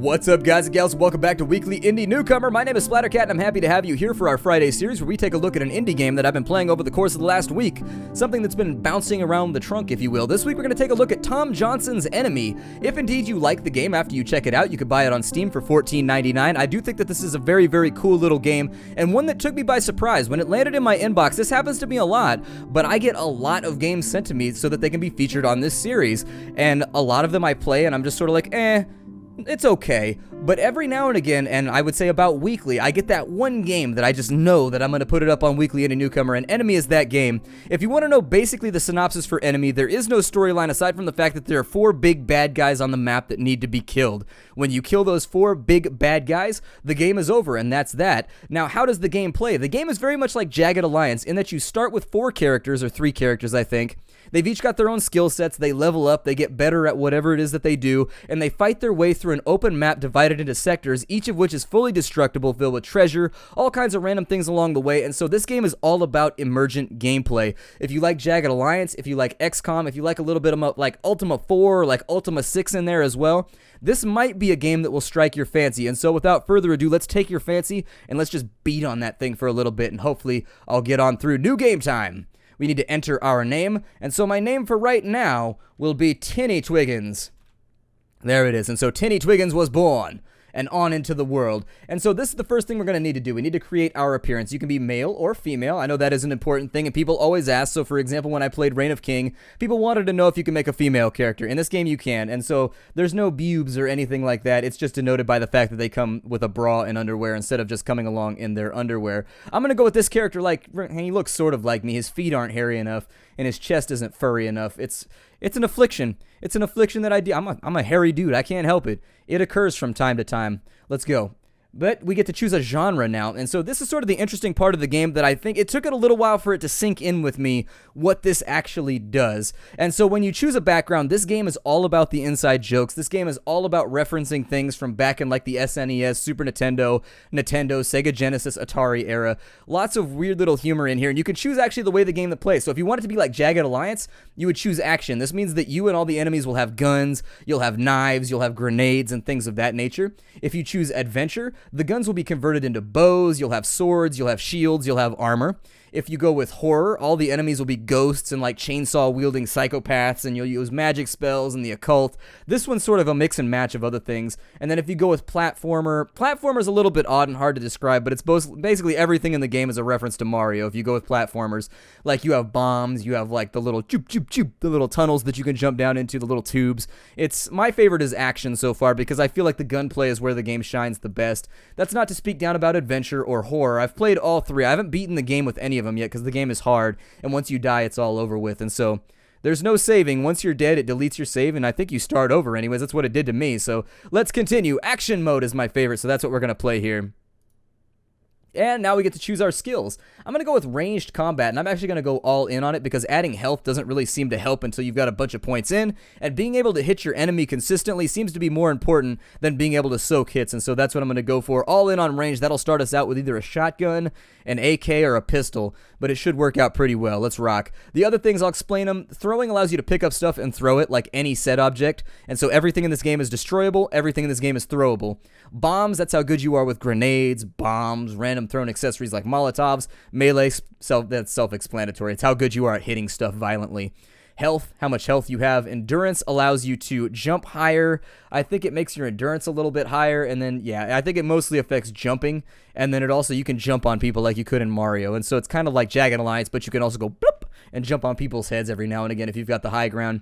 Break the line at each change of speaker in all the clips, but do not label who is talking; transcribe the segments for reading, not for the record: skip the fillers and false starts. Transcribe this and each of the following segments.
What's up, guys and gals? Welcome back to Weekly Indie Newcomer. My name is Splattercat, and I'm happy to have you here for our Friday series where we take a look at an indie game that I've been playing over the course of the last week. Something that's been bouncing around the trunk, if you will. This week, we're going to take a look at Tom Johnson's Enemy. If indeed you like the game after you check it out, you can buy it on Steam for $14.99. I do think that this is a very, very cool little game, and one that took me by surprise. When it landed in my inbox, this happens to me a lot, but I get a lot of games sent to me so that they can be featured on this series, and a lot of them I play, and I'm just sort of like, it's okay, but every now and again, and I would say about weekly, I get that one game that I just know that I'm going to put it up on Weekly Indie Newcomer, and Enemy is that game. If you want to know basically the synopsis for Enemy, there is no storyline aside from the fact that there are 4 big bad guys on the map that need to be killed. When you kill those 4 big bad guys, the game is over, and that's that. Now, how does the game play? The game is very much like Jagged Alliance in that you start with 4 characters, or 3 characters, I think. They've each got their own skill sets, they level up, they get better at whatever it is that they do, and they fight their way through an open map divided into sectors, each of which is fully destructible, filled with treasure, all kinds of random things along the way, and so this game is all about emergent gameplay. If you like Jagged Alliance, if you like X-Com, if you like a little bit of like Ultima 4 or like Ultima 6 in there as well, this might be a game that will strike your fancy. And so without further ado, let's take your fancy and let's just beat on that thing for a little bit, and hopefully I'll get on through. New game time. We need to enter our name, and so my name for right now will be Tinny Twiggins. There it is, and so Tinny Twiggins was born and on into the world. And so this is the first thing we're going to need to do. We need to create our appearance. You can be male or female. I know that is an important thing, and people always ask. So for example, when I played Reign of King, people wanted to know if you can make a female character. In this game, you can, and so there's no bubes or anything like that. It's just denoted by the fact that they come with a bra and underwear instead of just coming along in their underwear. I'm going to go with this character like, he looks sort of like me. His feet aren't hairy enough, and his chest isn't furry enough. It's an affliction. It's an affliction that I do. I'm a hairy dude. I can't help it. It occurs from time to time. Let's go. But we get to choose a genre now, and so this is sort of the interesting part of the game that I think it took it a little while for it to sink in with me what this actually does. And so when you choose a background, this game is all about the inside jokes. This game is all about referencing things from back in like the SNES, Super Nintendo, Sega Genesis, Atari era. Lots of weird little humor in here, and you can choose actually the way the game that plays. So if you want it to be like Jagged Alliance, you would choose action. This means that you and all the enemies will have guns, you'll have knives, you'll have grenades, and things of that nature. If you choose adventure, the guns will be converted into bows, you'll have swords, you'll have shields, you'll have armor. If you go with horror, all the enemies will be ghosts and like chainsaw-wielding psychopaths, and you'll use magic spells and the occult. This one's sort of a mix and match of other things. And then if you go with platformer's a little bit odd and hard to describe, but it's basically everything in the game is a reference to Mario. If you go with platformers, like you have bombs, you have like the little the little tunnels that you can jump down into, the little tubes. My favorite is action so far because I feel like the gunplay is where the game shines the best. That's not to speak down about adventure or horror. I've played all 3. I haven't beaten the game with any of them yet because the game is hard, and once you die it's all over with, and so there's no saving. Once you're dead, it deletes your save, and I think you start over anyways. That's what it did to me. So let's continue. Action mode is my favorite, so that's what we're gonna play here. And now we get to choose our skills. I'm going to go with ranged combat, and I'm actually going to go all in on it because adding health doesn't really seem to help until you've got a bunch of points in, and being able to hit your enemy consistently seems to be more important than being able to soak hits, and so that's what I'm going to go for. All in on range. That'll start us out with either a shotgun, an AK, or a pistol, but it should work out pretty well. Let's rock. The other things, I'll explain them. Throwing allows you to pick up stuff and throw it like any set object, and so everything in this game is destroyable, everything in this game is throwable. Bombs, that's how good you are with grenades, bombs, random thrown accessories like Molotovs. Melee, that's self-explanatory. It's how good you are at hitting stuff violently. Health, how much health you have. Endurance allows you to jump higher. I think it makes your endurance a little bit higher, and then, yeah, I think it mostly affects jumping, and then you can jump on people like you could in Mario, and so it's kind of like Jagged Alliance, but you can also go bloop and jump on people's heads every now and again if you've got the high ground.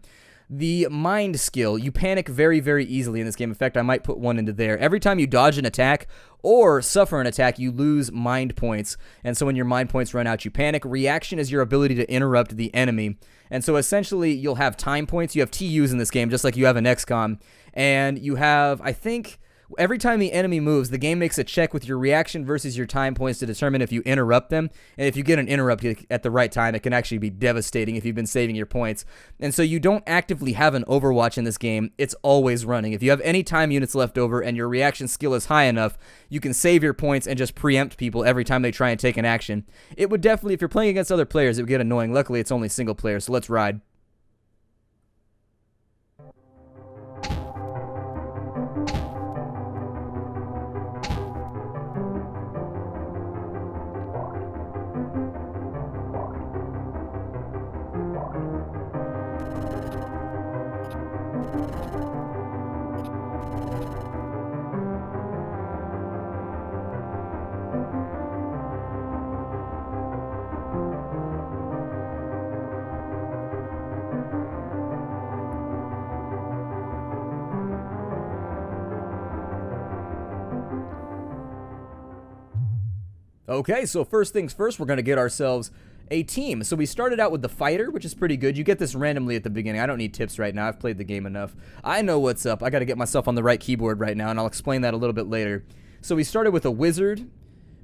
The mind skill, you panic very, very easily in this game. In fact, I might put one into there. Every time you dodge an attack or suffer an attack, you lose mind points. And so when your mind points run out, you panic. Reaction is your ability to interrupt the enemy. And so essentially, you'll have time points. You have TUs in this game, just like you have in XCOM. And you have, I think, every time the enemy moves, the game makes a check with your reaction versus your time points to determine if you interrupt them. And if you get an interrupt at the right time, it can actually be devastating if you've been saving your points. And so you don't actively have an Overwatch in this game. It's always running. If you have any time units left over and your reaction skill is high enough, you can save your points and just preempt people every time they try and take an action. It would definitely, if you're playing against other players, it would get annoying. Luckily, it's only single player, so let's ride. Okay, so first things first, we're going to get ourselves a team. So we started out with the fighter, which is pretty good. You get this randomly at the beginning. I don't need tips right now. I've played the game enough. I know what's up. I got to get myself on the right keyboard right now, and I'll explain that a little bit later. So we started with a wizard.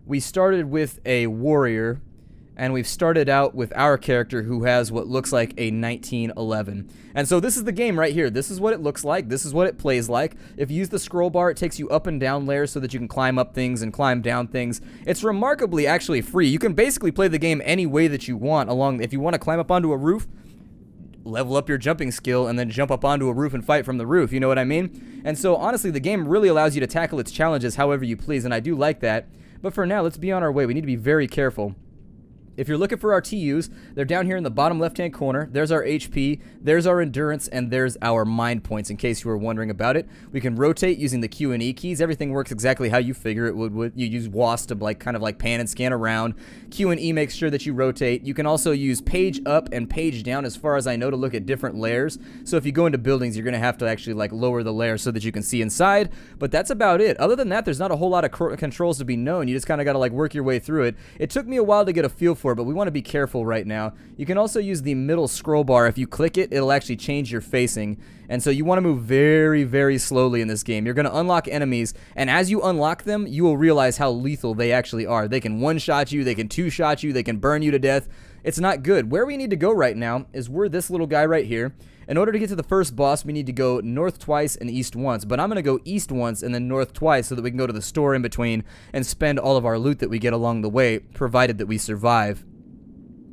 We started with a warrior. And we've started out with our character who has what looks like a 1911. And so this is the game right here. This is what it looks like. This is what it plays like. If you use the scroll bar, it takes you up and down layers so that you can climb up things and climb down things. It's remarkably actually free. You can basically play the game any way that you want. If you want to climb up onto a roof, level up your jumping skill and then jump up onto a roof and fight from the roof. You know what I mean? And so honestly, the game really allows you to tackle its challenges however you please, and I do like that. But for now, let's be on our way. We need to be very careful. If you're looking for our TUs, they're down here in the bottom left-hand corner. There's our HP, there's our endurance, and there's our mind points, in case you were wondering about it. We can rotate using the Q and E keys. Everything works exactly how you figure it would. You use WASD to kind of pan and scan around. Q and E makes sure that you rotate. You can also use page up and page down, as far as I know, to look at different layers. So if you go into buildings, you're going to have to actually lower the layer so that you can see inside. But that's about it. Other than that, there's not a whole lot of controls to be known. You just kind of got to work your way through it. It took me a while to get a feel for it, but we want to be careful right now. You can also use the middle scroll bar. If you click it, it'll actually change your facing. And so you want to move very, very slowly in this game. You're going to unlock enemies, and as you unlock them, you will realize how lethal they actually are. They can one-shot you, they can two-shot you, they can burn you to death. It's not good. Where we need to go right now is we're this little guy right here. In order to get to the first boss, we need to go north twice and east once. But I'm going to go east once and then north twice so that we can go to the store in between and spend all of our loot that we get along the way, provided that we survive.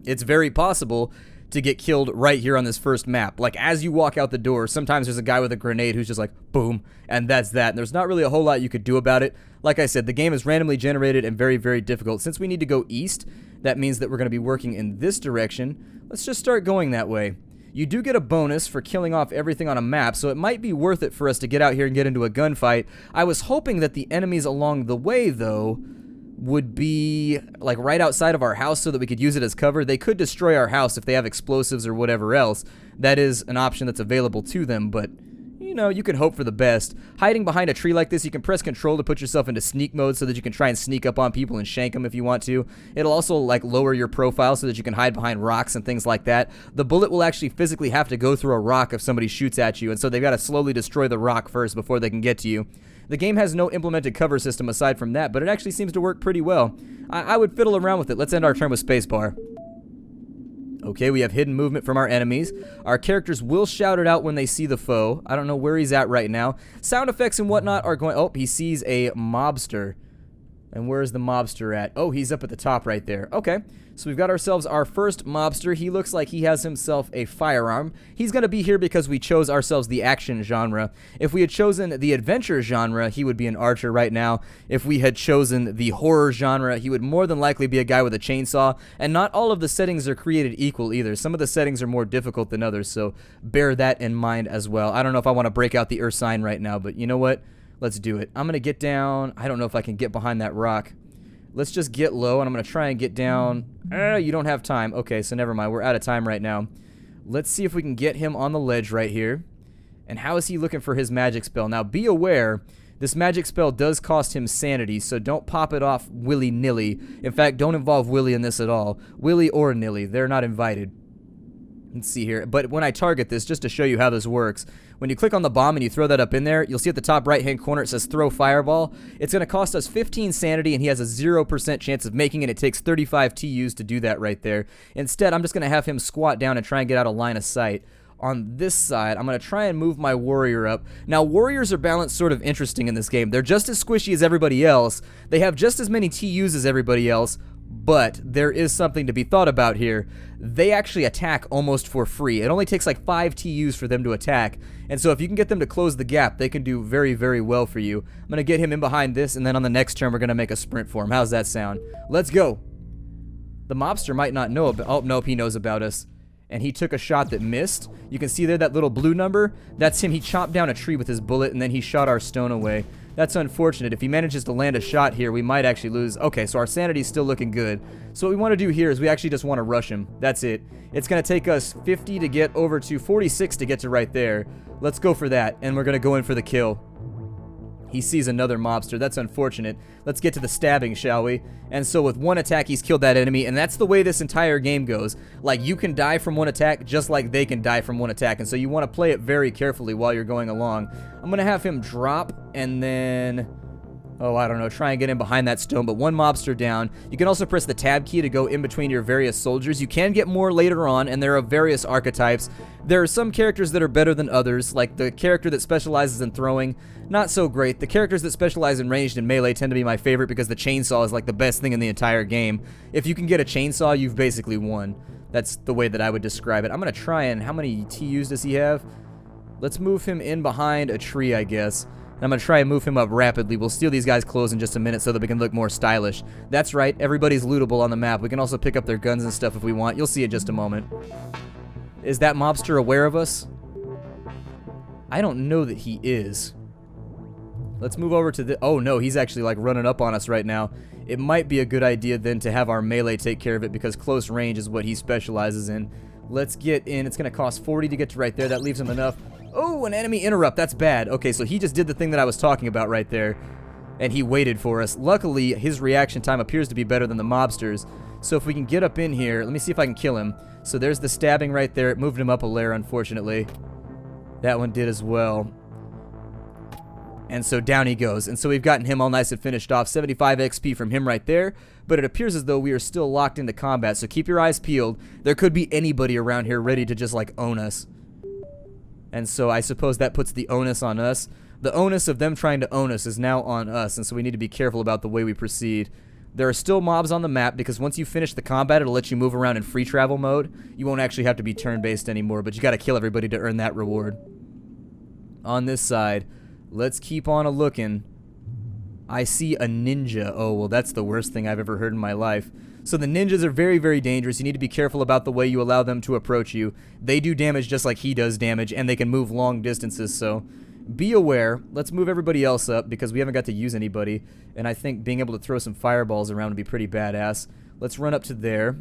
It's very possible to get killed right here on this first map. As you walk out the door, sometimes there's a guy with a grenade who's just boom, and that's that. And there's not really a whole lot you could do about it. Like I said, the game is randomly generated and very, very difficult. Since we need to go east, that means that we're going to be working in this direction. Let's just start going that way. You do get a bonus for killing off everything on a map, so it might be worth it for us to get out here and get into a gunfight. I was hoping that the enemies along the way, though, would be right outside of our house so that we could use it as cover. They could destroy our house if they have explosives or whatever else. That is an option that's available to them, but you can hope for the best. Hiding behind a tree like this, you can press control to put yourself into sneak mode so that you can try and sneak up on people and shank them if you want to. It'll also lower your profile so that you can hide behind rocks and things like that. The bullet will actually physically have to go through a rock if somebody shoots at you, and so they've got to slowly destroy the rock first before they can get to you. The game has no implemented cover system aside from that, but it actually seems to work pretty well. I would fiddle around with it. Let's end our turn with spacebar. Okay, we have hidden movement from our enemies. Our characters will shout it out when they see the foe. I don't know where he's at right now. Sound effects and whatnot are going... Oh, he sees a mobster. And where's the mobster at? Oh, he's up at the top right there. Okay, so we've got ourselves our first mobster. He looks like he has himself a firearm. He's going to be here because we chose ourselves the action genre. If we had chosen the adventure genre, he would be an archer right now. If we had chosen the horror genre, he would more than likely be a guy with a chainsaw. And not all of the settings are created equal either. Some of the settings are more difficult than others, so bear that in mind as well. I don't know if I want to break out the earth sign right now, but you know what? Let's do it. I'm going to get down. I don't know if I can get behind that rock. Let's just get low, and I'm going to try and get down. You don't have time. Okay, so never mind. We're out of time right now. Let's see if we can get him on the ledge right here. And how is he looking for his magic spell? Now, be aware, this magic spell does cost him sanity, so don't pop it off willy-nilly. In fact, don't involve Willy in this at all. Willy or nilly, they're not invited. Let's see here. But when I target this, just to show you how this works, when you click on the bomb and you throw that up in there, you'll see at the top right-hand corner it says throw fireball. It's going to cost us 15 sanity, and he has a 0% chance of making it. It takes 35 TUs to do that right there. Instead, I'm just going to have him squat down and try and get out of line of sight. On this side, I'm going to try and move my warrior up. Now, warriors are balanced sort of interesting in this game. They're just as squishy as everybody else. They have just as many TUs as everybody else, but there is something to be thought about here. They actually attack almost for free. It only takes 5 TUs for them to attack, and so if you can get them to close the gap, they can do very, very well for you. I'm going to get him in behind this, and then on the next turn, we're going to make a sprint for him. How's that sound? Let's go. The mobster might not know about... Oh, nope, he knows about us. And he took a shot that missed. You can see there that little blue number. That's him. He chopped down a tree with his bullet, and then he shot our stone away. That's unfortunate. If he manages to land a shot here, we might actually lose. Okay, so our sanity's still looking good. So what we want to do here is we actually just want to rush him. That's it. It's going to take us 50 to get over to 46 to get to right there. Let's go for that, and we're going to go in for the kill. He sees another mobster. That's unfortunate. Let's get to the stabbing, shall we? And so with one attack, he's killed that enemy, and that's the way this entire game goes. Like, you can die from one attack just like they can die from one attack, and so you want to play it very carefully while you're going along. I'm going to have him drop, and then... oh, I don't know, try and get in behind that stone, but one mobster down. You can also press the tab key to go in between your various soldiers. You can get more later on, and there are various archetypes. There are some characters that are better than others, like the character that specializes in throwing, not so great. The characters that specialize in ranged and melee tend to be my favorite because the chainsaw is like the best thing in the entire game. If you can get a chainsaw, you've basically won. That's the way that I would describe it. I'm going to try and... how many TUs does he have? Let's move him in behind a tree, I guess. And I'm going to try and move him up rapidly. We'll steal these guys' clothes in just a minute so that we can look more stylish. That's right, everybody's lootable on the map. We can also pick up their guns and stuff if we want. You'll see in just a moment. Is that mobster aware of us? I don't know that he is. Let's move over to the... oh no, he's actually like running up on us right now. It might be a good idea then to have our melee take care of it because close range is what he specializes in. Let's get in. It's going to cost 40 to get to right there. That leaves him enough. Oh, an enemy interrupt. That's bad. Okay, so he just did the thing that I was talking about right there, and he waited for us. Luckily, his reaction time appears to be better than the mobsters, so if we can get up in here, let me see if I can kill him. So there's the stabbing right there. It moved him up a layer, unfortunately. That one did as well. And so down he goes. And so we've gotten him all nice and finished off. 75 XP from him right there. But it appears as though we are still locked into combat, so keep your eyes peeled. There could be anybody around here ready to just, like, own us. And so I suppose that puts the onus on us. The onus of them trying to own us is now on us, and so we need to be careful about the way we proceed. There are still mobs on the map, because once you finish the combat, it'll let you move around in free travel mode. You won't actually have to be turn-based anymore, but you gotta kill everybody to earn that reward. On this side, let's keep on a-looking. I see a ninja. Oh, well, that's the worst thing I've ever heard in my life. So the ninjas are very, very dangerous. You need to be careful about the way you allow them to approach you. They do damage just like he does damage, and they can move long distances, so be aware. Let's move everybody else up, because we haven't got to use anybody, and I think being able to throw some fireballs around would be pretty badass. Let's run up to there.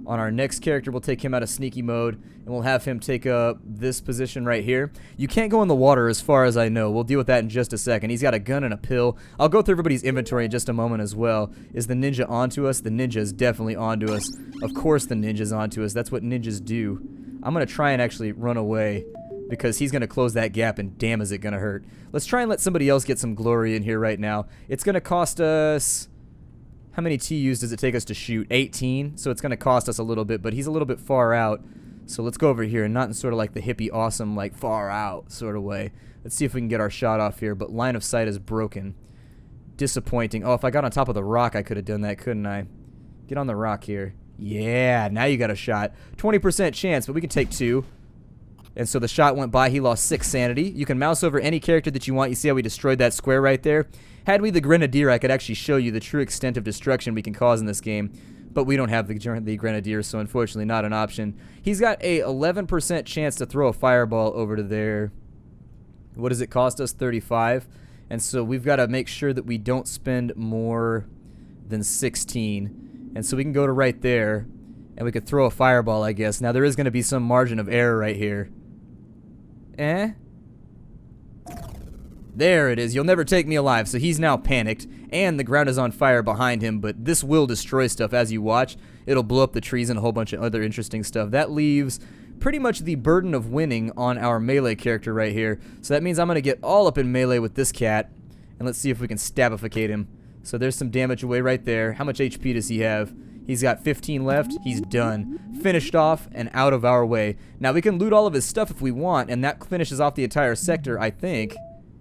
On our next character, we'll take him out of sneaky mode, and we'll have him take up this position right here. You can't go in the water as far as I know. We'll deal with that in just a second. He's got a gun and a pill. I'll go through everybody's inventory in just a moment as well. Is the ninja onto us? The ninja is definitely onto us. Of course the ninja's onto us. That's what ninjas do. I'm going to try and actually run away, because he's going to close that gap, and damn is it going to hurt. Let's try and let somebody else get some glory in here right now. It's going to cost us... how many TUs does it take us to shoot? 18, so it's going to cost us a little bit, but he's a little bit far out. So let's go over here, and not in sort of like the hippie awesome, like far out sort of way. Let's see if we can get our shot off here, but line of sight is broken. Disappointing. Oh, if I got on top of the rock, I could have done that, couldn't I? Get on the rock here. Yeah, now you got a shot. 20% chance, but we can take 2. And so the shot went by. He lost 6 sanity. You can mouse over any character that you want. You see how we destroyed that square right there? Had we the Grenadier, I could actually show you the true extent of destruction we can cause in this game. But we don't have the Grenadier, so unfortunately not an option. He's got a 11% chance to throw a fireball over to there. What does it cost us? 35. And so we've got to make sure that we don't spend more than 16. And so we can go to right there, and we could throw a fireball, I guess. Now there is going to be some margin of error right here. There it is. You'll never take me alive. So he's now panicked, and the ground is on fire behind him, but this will destroy stuff as you watch. It'll blow up the trees and a whole bunch of other interesting stuff. That leaves pretty much the burden of winning on our melee character right here. So that means I'm going to get all up in melee with this cat, and let's see if we can stabificate him. So there's some damage away right there. How much HP does he have? He's got 15 left. He's done. Finished off and out of our way. Now we can loot all of his stuff if we want, and that finishes off the entire sector, I think.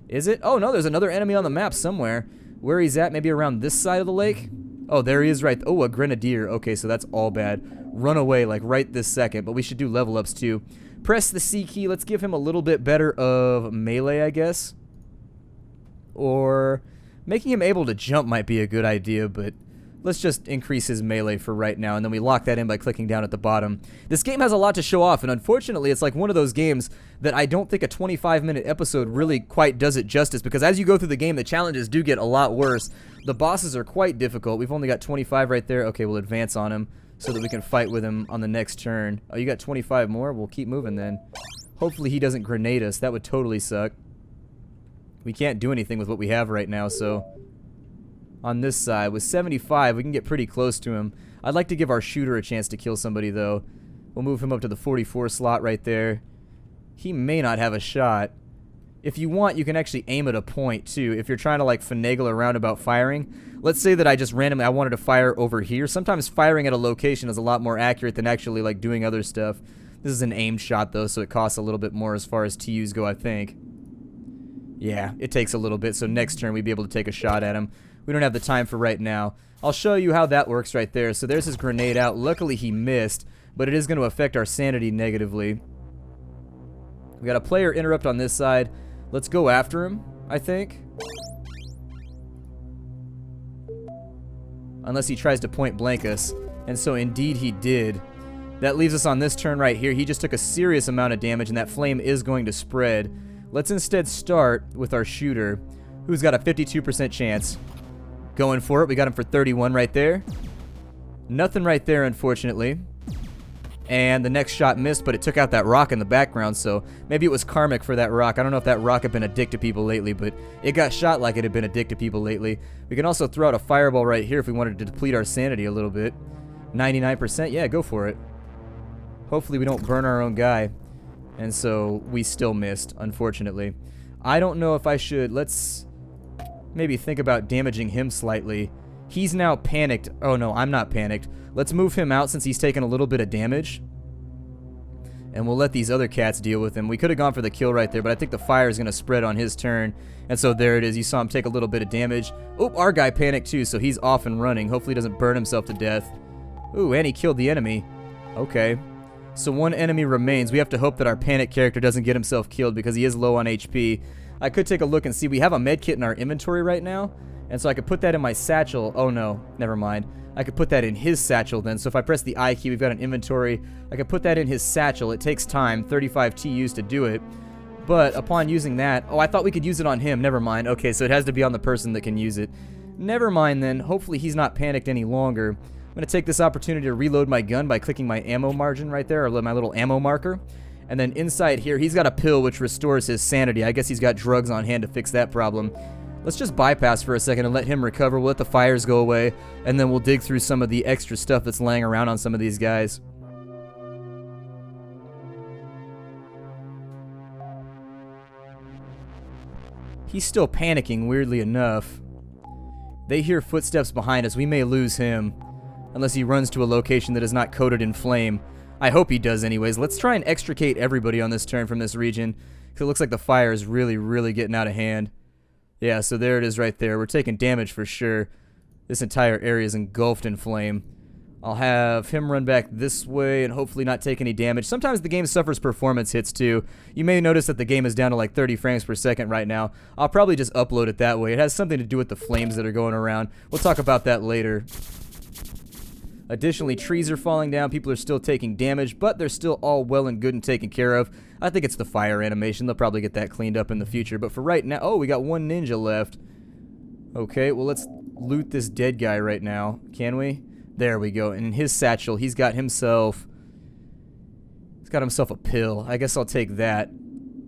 Is it? Oh no, there's another enemy on the map somewhere. Where he's at, maybe around this side of the lake? Oh, there he is right. Oh, a Grenadier. Okay, so that's all bad. Run away like right this second, but we should do level ups too. Press the C key. Let's give him a little bit better of melee, I guess. Or making him able to jump might be a good idea, but let's just increase his melee for right now, and then we lock that in by clicking down at the bottom. This game has a lot to show off, and unfortunately, it's like one of those games that I don't think a 25-minute episode really quite does it justice, because as you go through the game, the challenges do get a lot worse. The bosses are quite difficult. We've only got 25 right there. Okay, we'll advance on him so that we can fight with him on the next turn. Oh, you got 25 more? We'll keep moving then. Hopefully he doesn't grenade us. That would totally suck. We can't do anything with what we have right now, so on this side, with 75, we can get pretty close to him. I'd like to give our shooter a chance to kill somebody, though. We'll move him up to the 44 slot right there. He may not have a shot. If you want, you can actually aim at a point, too. If you're trying to, like, finagle around about firing. Let's say that I just randomly, I wanted to fire over here. Sometimes firing at a location is a lot more accurate than actually, like, doing other stuff. This is an aimed shot, though, so it costs a little bit more as far as TUs go, I think. Yeah, it takes a little bit, so next turn we'd be able to take a shot at him. We don't have the time for right now. I'll show you how that works right there. So there's his grenade out. Luckily, he missed, but it is going to affect our sanity negatively. We got a player interrupt on this side. Let's go after him, I think. Unless he tries to point blank us. And so indeed he did. That leaves us on this turn right here. He just took a serious amount of damage, and that flame is going to spread. Let's instead start with our shooter, who's got a 52% chance. Going for it. We got him for 31 right there. Nothing right there, unfortunately. And the next shot missed, but it took out that rock in the background, so maybe it was karmic for that rock. I don't know if that rock had been a dick to people lately, but it got shot like it had been a dick to people lately. We can also throw out a fireball right here if we wanted to deplete our sanity a little bit. 99%? Yeah, go for it. Hopefully we don't burn our own guy. And so we still missed, unfortunately. I don't know if I should... Let's maybe think about damaging him slightly. He's now panicked. Oh no, I'm not panicked. Let's move him out since he's taken a little bit of damage. And we'll let these other cats deal with him. We could have gone for the kill right there, but I think the fire is going to spread on his turn. And so there it is. You saw him take a little bit of damage. Oh, our guy panicked too, so he's off and running. Hopefully he doesn't burn himself to death. Ooh, and he killed the enemy. Okay. So one enemy remains. We have to hope that our panic character doesn't get himself killed because he is low on HP. I could take a look and see. We have a med kit in our inventory right now. And so I could put that in my satchel. Oh no, never mind. I could put that in his satchel then. So if I press the I key, we've got an inventory. I could put that in his satchel. It takes time, 35 TUs to do it. But upon using that, oh, I thought we could use it on him. Never mind. Okay, so it has to be on the person that can use it. Never mind then. Hopefully he's not panicked any longer. I'm going to take this opportunity to reload my gun by clicking my ammo margin right there, or my little ammo marker. And then inside here, he's got a pill which restores his sanity. I guess he's got drugs on hand to fix that problem. Let's just bypass for a second and let him recover. We'll let the fires go away, and then we'll dig through some of the extra stuff that's laying around on some of these guys. He's still panicking, weirdly enough. They hear footsteps behind us. We may lose him, unless he runs to a location that is not coated in flame. I hope he does anyways. Let's try and extricate everybody on this turn from this region, because it looks like the fire is really, really getting out of hand. Yeah, so there it is right there. We're taking damage for sure. This entire area is engulfed in flame. I'll have him run back this way and hopefully not take any damage. Sometimes the game suffers performance hits too. You may notice that the game is down to like 30 frames per second right now. I'll probably just upload it that way. It has something to do with the flames that are going around. We'll talk about that later. Additionally, trees are falling down. People are still taking damage, but they're still all well and good and taken care of. I think it's the fire animation. They'll probably get that cleaned up in the future. But for right now... Oh, we got one ninja left. Okay, well, let's loot this dead guy right now. Can we? There we go. And in his satchel, he's got himself... He's got himself a pill. I guess I'll take that.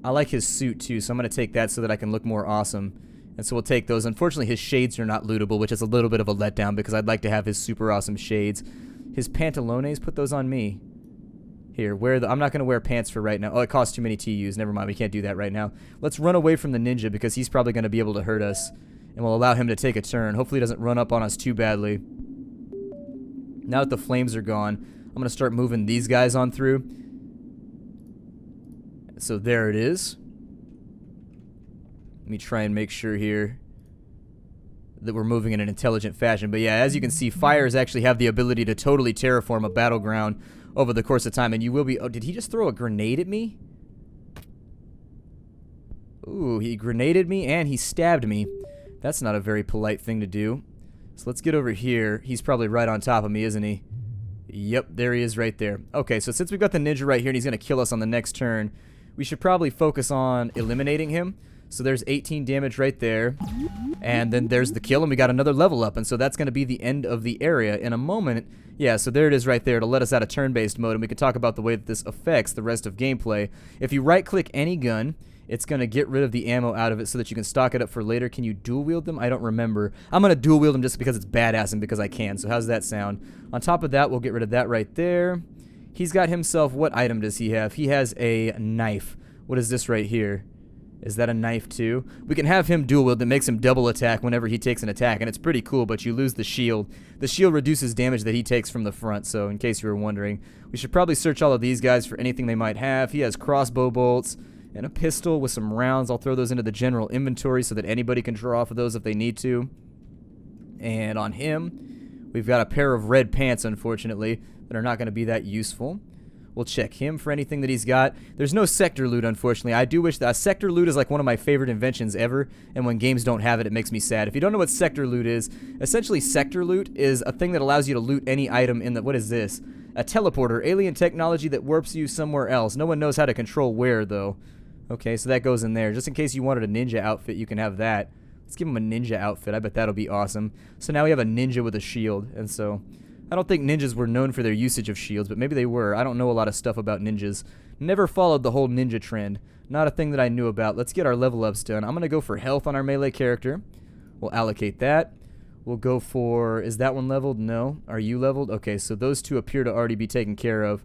I like his suit, too, so I'm going to take that so that I can look more awesome. And so we'll take those. Unfortunately, his shades are not lootable, which is a little bit of a letdown because I'd like to have his super awesome shades. His pantalones, put those on me. Here, I'm not going to wear pants for right now. Oh, it costs too many TUs. Never mind, we can't do that right now. Let's run away from the ninja because he's probably going to be able to hurt us. And we'll allow him to take a turn. Hopefully he doesn't run up on us too badly. Now that the flames are gone, I'm going to start moving these guys on through. So there it is. Let me try and make sure here that we're moving in an intelligent fashion. But yeah, as you can see, fires actually have the ability to totally terraform a battleground over the course of time. And you will be... Oh, did he just throw a grenade at me? Ooh, he grenaded me and he stabbed me. That's not a very polite thing to do. So let's get over here. He's probably right on top of me, isn't he? Yep, there he is right there. Okay, so since we've got the ninja right here and he's going to kill us on the next turn, we should probably focus on eliminating him. So there's 18 damage right there. And then there's the kill, and we got another level up. And so that's going to be the end of the area in a moment. Yeah, so there it is right there. It'll let us out of turn-based mode, and we can talk about the way that this affects the rest of gameplay. If you right-click any gun, it's going to get rid of the ammo out of it so that you can stock it up for later. Can you dual wield them? I don't remember. I'm going to dual wield them just because it's badass and because I can. So how's that sound? On top of that, we'll get rid of that right there. He's got himself, what item does he have? He has a knife. What is this right here? Is that a knife too? We can have him dual wield that makes him double attack whenever he takes an attack, and it's pretty cool, but you lose the shield. The shield reduces damage that he takes from the front, so in case you were wondering, we should probably search all of these guys for anything they might have. He has crossbow bolts and a pistol with some rounds. I'll throw those into the general inventory so that anybody can draw off of those if they need to. And on him, we've got a pair of red pants, unfortunately, that are not going to be that useful. We'll check him for anything that he's got. There's no sector loot, unfortunately. I do wish that sector loot is like one of my favorite inventions ever, and when games don't have it, it makes me sad. If you don't know what sector loot is, essentially sector loot is a thing that allows you to loot any item in the... What is this? A teleporter, alien technology that warps you somewhere else. No one knows how to control where, though. Okay, so that goes in there. Just in case you wanted a ninja outfit, you can have that. Let's give him a ninja outfit. I bet that'll be awesome. So now we have a ninja with a shield, and so... I don't think ninjas were known for their usage of shields, but maybe they were. I don't know a lot of stuff about ninjas. Never followed the whole ninja trend. Not a thing that I knew about. Let's get our level ups done. I'm going to go for health on our melee character. We'll allocate that. We'll go for... Is that one leveled? No. Are you leveled? Okay, so those two appear to already be taken care of.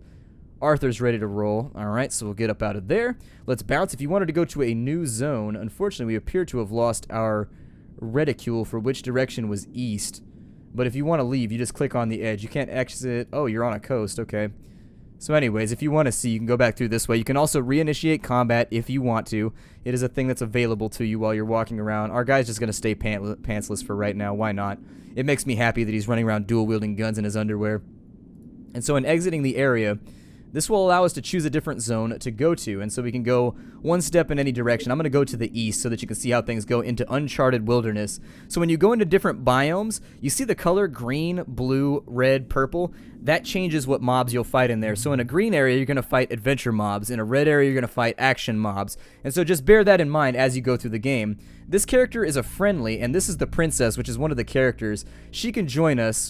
Arthur's ready to roll. Alright, so we'll get up out of there. Let's bounce. If you wanted to go to a new zone, unfortunately we appear to have lost our reticule for which direction was east. But if you want to leave, you just click on the edge. You can't exit. Oh, you're on a coast. Okay. So anyways, if you want to see, you can go back through this way. You can also reinitiate combat if you want to. It is a thing that's available to you while you're walking around. Our guy's just going to stay pantsless for right now. Why not? It makes me happy that he's running around dual-wielding guns in his underwear. And so in exiting the area, this will allow us to choose a different zone to go to, and so we can go one step in any direction. I'm going to go to the east so that you can see how things go into uncharted wilderness. So when you go into different biomes, you see the color green, blue, red, purple. That changes what mobs you'll fight in there. So in a green area, you're going to fight adventure mobs. In a red area, you're going to fight action mobs. And so just bear that in mind as you go through the game. This character is a friendly, and this is the princess, which is one of the characters. She can join us,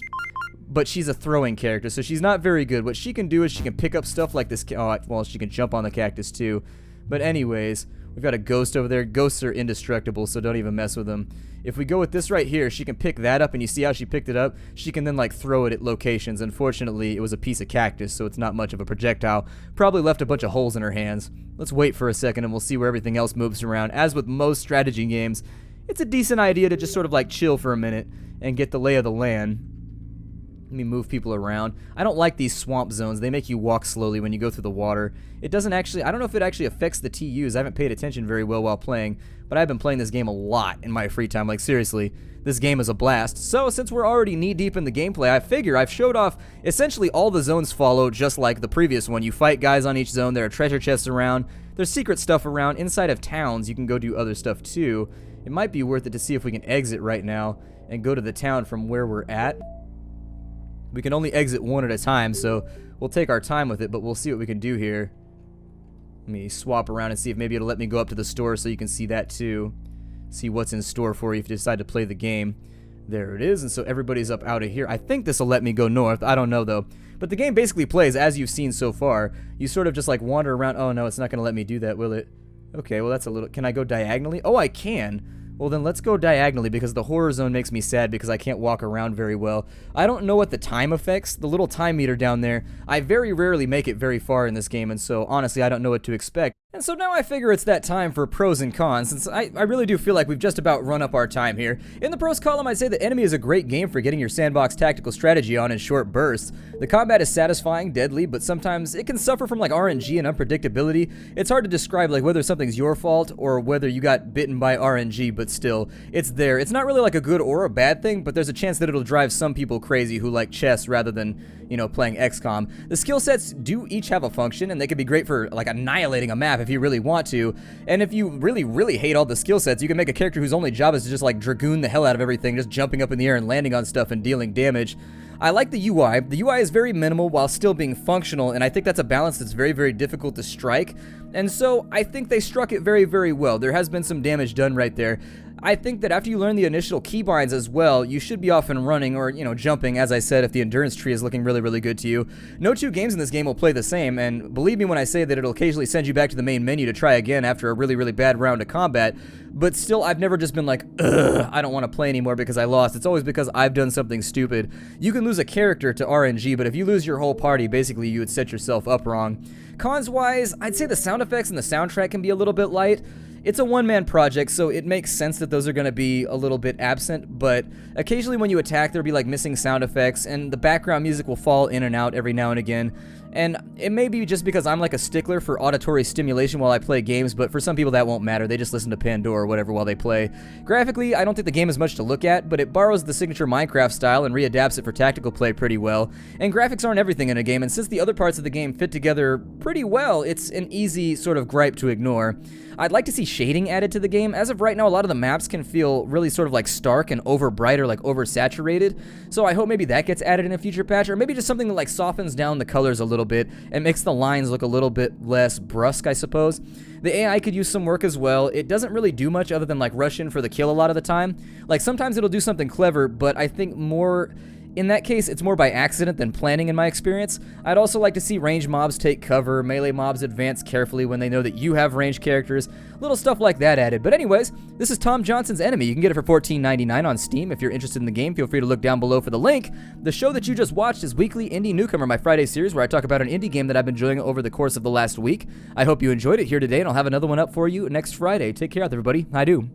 but she's a throwing character, so she's not very good. What she can do is she can pick up stuff like this. Oh, well, she can jump on the cactus too. But anyways, we've got a ghost over there. Ghosts are indestructible, so don't even mess with them. If we go with this right here, she can pick that up, and you see how she picked it up? She can then, like, throw it at locations. Unfortunately, it was a piece of cactus, so it's not much of a projectile. Probably left a bunch of holes in her hands. Let's wait for a second, and we'll see where everything else moves around. As with most strategy games, it's a decent idea to just sort of, like, chill for a minute and get the lay of the land. Let me move people around. I don't like these swamp zones. They make you walk slowly when you go through the water. It doesn't actually... I don't know if it actually affects the TUs. I haven't paid attention very well while playing, but I've been playing this game a lot in my free time. Like, seriously, this game is a blast. So, since we're already knee-deep in the gameplay, I figure I've showed off essentially all the zones follow just like the previous one. You fight guys on each zone. There are treasure chests around. There's secret stuff around. Inside of towns, you can go do other stuff, too. It might be worth it to see if we can exit right now and go to the town from where we're at. We can only exit one at a time, so we'll take our time with it, but we'll see what we can do here. Let me swap around and see if maybe it'll let me go up to the store so you can see that too. See what's in store for you if you decide to play the game. There it is, and so everybody's up out of here. I think this will let me go north. I don't know, though. But the game basically plays as you've seen so far. You sort of just like wander around. Oh, no, it's not going to let me do that, will it? Okay, well, that's a little... Can I go diagonally? Oh, I can. Well, then let's go diagonally because the horror zone makes me sad because I can't walk around very well. I don't know what the time affects. The little time meter down there, I very rarely make it very far in this game, and so honestly, I don't know what to expect. And so now I figure it's that time for pros and cons, since I really do feel like we've just about run up our time here. In the pros column, I'd say that Enemy is a great game for getting your sandbox tactical strategy on in short bursts. The combat is satisfying, deadly, but sometimes it can suffer from like RNG and unpredictability. It's hard to describe like whether something's your fault or whether you got bitten by RNG, but still, it's there. It's not really like a good or a bad thing, but there's a chance that it'll drive some people crazy who like chess rather than, you know, playing X-Com. The skill sets do each have a function, and they can be great for like annihilating a map if you really want to. And if you really hate all the skill sets, you can make a character whose only job is to just like dragoon the hell out of everything, just jumping up in the air and landing on stuff and dealing damage. I like the UI. The UI is very minimal while still being functional, and I think that's a balance that's very difficult to strike. And so I think they struck it very well. There has been some damage done right there. I think that after you learn the initial keybinds as well, you should be off and running or, jumping, as I said, if the endurance tree is looking really, really good to you. No two games in this game will play the same, and believe me when I say that it'll occasionally send you back to the main menu to try again after a really, really bad round of combat, but still, I've never just been like, ugh, I don't want to play anymore because I lost. It's always because I've done something stupid. You can lose a character to RNG, but if you lose your whole party, basically you would set yourself up wrong. Cons-wise, I'd say the sound effects and the soundtrack can be a little bit light. It's a one-man project, so it makes sense that those are going to be a little bit absent, but occasionally when you attack, there'll be like missing sound effects, and the background music will fall in and out every now and again. And it may be just because I'm like a stickler for auditory stimulation while I play games, but for some people that won't matter. They just listen to Pandora or whatever while they play. Graphically, I don't think the game is much to look at, but it borrows the signature Minecraft style and readapts it for tactical play pretty well. And graphics aren't everything in a game, and since the other parts of the game fit together pretty well, it's an easy sort of gripe to ignore. I'd like to see shading added to the game. As of right now, a lot of the maps can feel really sort of like stark and over bright or like oversaturated, so I hope maybe that gets added in a future patch, or maybe just something that like softens down the colors a little bit and makes the lines look a little bit less brusque, I suppose. The AI could use some work as well. It doesn't really do much other than like rush in for the kill a lot of the time. Like sometimes it'll do something clever, but I think more in that case, it's more by accident than planning in my experience. I'd also like to see range mobs take cover, melee mobs advance carefully when they know that you have ranged characters, little stuff like that added. But anyways, this is Tom Johnson's Enemy. You can get it for $14.99 on Steam. If you're interested in the game, feel free to look down below for the link. The show that you just watched is Weekly Indie Newcomer, my Friday series where I talk about an indie game that I've been enjoying over the course of the last week. I hope you enjoyed it here today, and I'll have another one up for you next Friday. Take care out there, everybody. I do.